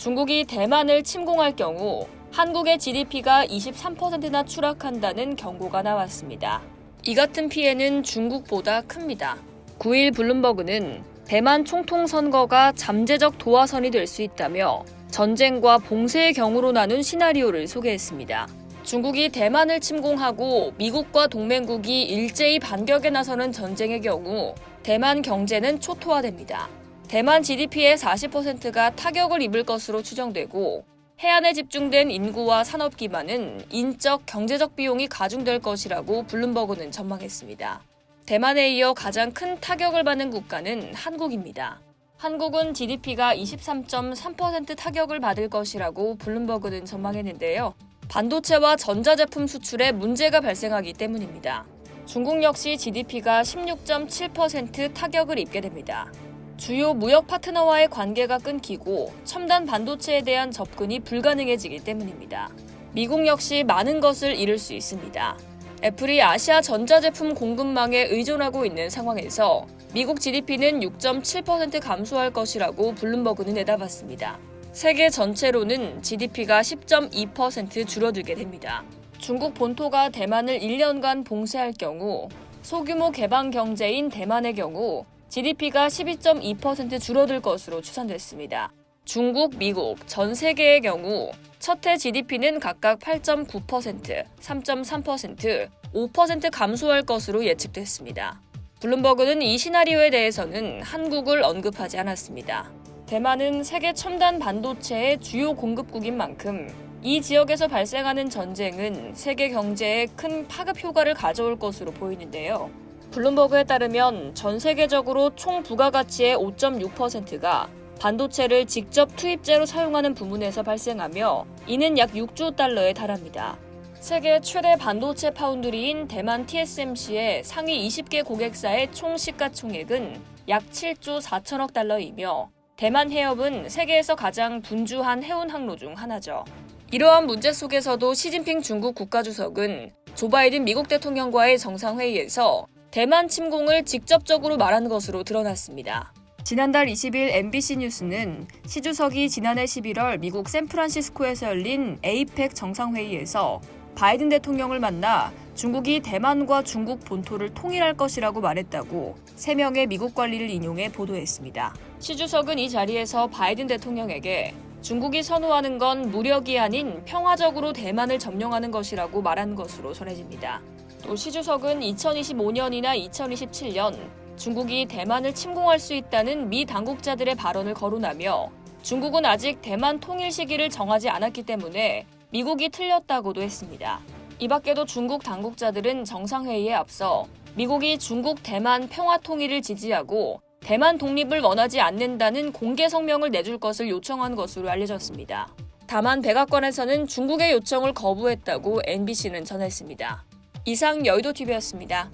중국이 대만을 침공할 경우 한국의 GDP가 23%나 추락한다는 경고가 나왔습니다. 이 같은 피해는 중국보다 큽니다. 9일 블룸버그는 대만 총통 선거가 잠재적 도화선이 될 수 있다며 전쟁과 봉쇄의 경우로 나눈 시나리오를 소개했습니다. 중국이 대만을 침공하고 미국과 동맹국이 일제히 반격에 나서는 전쟁의 경우 대만 경제는 초토화됩니다. 대만 GDP의 40%가 타격을 입을 것으로 추정되고 해안에 집중된 인구와 산업 기반은 인적, 경제적 비용이 가중될 것이라고 블룸버그는 전망했습니다. 대만에 이어 가장 큰 타격을 받는 국가는 한국입니다. 한국은 GDP가 23.3% 타격을 받을 것이라고 블룸버그는 전망했는데요. 반도체와 전자제품 수출에 문제가 발생하기 때문입니다. 중국 역시 GDP가 16.7% 타격을 입게 됩니다. 주요 무역 파트너와의 관계가 끊기고 첨단 반도체에 대한 접근이 불가능해지기 때문입니다. 미국 역시 많은 것을 잃을 수 있습니다. 애플이 아시아 전자제품 공급망에 의존하고 있는 상황에서 미국 GDP는 6.7% 감소할 것이라고 블룸버그는 내다봤습니다. 세계 전체로는 GDP가 10.2% 줄어들게 됩니다. 중국 본토가 대만을 1년간 봉쇄할 경우 소규모 개방 경제인 대만의 경우 GDP가 12.2% 줄어들 것으로 추산됐습니다. 중국, 미국, 전 세계의 경우 첫 해 GDP는 각각 8.9%, 3.3%, 5% 감소할 것으로 예측됐습니다. 블룸버그는 이 시나리오에 대해서는 한국을 언급하지 않았습니다. 대만은 세계 첨단 반도체의 주요 공급국인 만큼 이 지역에서 발생하는 전쟁은 세계 경제에 큰 파급 효과를 가져올 것으로 보이는데요. 블룸버그에 따르면 전 세계적으로 총 부가가치의 5.6%가 반도체를 직접 투입재로 사용하는 부문에서 발생하며 이는 약 6조 달러에 달합니다. 세계 최대 반도체 파운드리인 대만 TSMC의 상위 20개 고객사의 총 시가총액은 약 7조 4천억 달러이며 대만 해협은 세계에서 가장 분주한 해운 항로 중 하나죠. 이러한 문제 속에서도 시진핑 중국 국가주석은 조 바이든 미국 대통령과의 정상회의에서 대만 침공을 직접적으로 말한 것으로 드러났습니다. 지난달 20일 MBC 뉴스는 시 주석이 지난해 11월 미국 샌프란시스코에서 열린 에이펙 정상회의에서 바이든 대통령을 만나 중국이 대만과 중국 본토를 통일할 것이라고 말했다고 3명의 미국 관리를 인용해 보도했습니다. 시 주석은 이 자리에서 바이든 대통령에게 중국이 선호하는 건 무력이 아닌 평화적으로 대만을 점령하는 것이라고 말한 것으로 전해집니다. 또 시 주석은 2025년이나 2027년 중국이 대만을 침공할 수 있다는 미 당국자들의 발언을 거론하며 중국은 아직 대만 통일 시기를 정하지 않았기 때문에 미국이 틀렸다고도 했습니다. 이 밖에도 중국 당국자들은 정상회의에 앞서 미국이 중국 대만 평화 통일을 지지하고 대만 독립을 원하지 않는다는 공개 성명을 내줄 것을 요청한 것으로 알려졌습니다. 다만 백악관에서는 중국의 요청을 거부했다고 NBC는 전했습니다. 이상 여의도TV였습니다.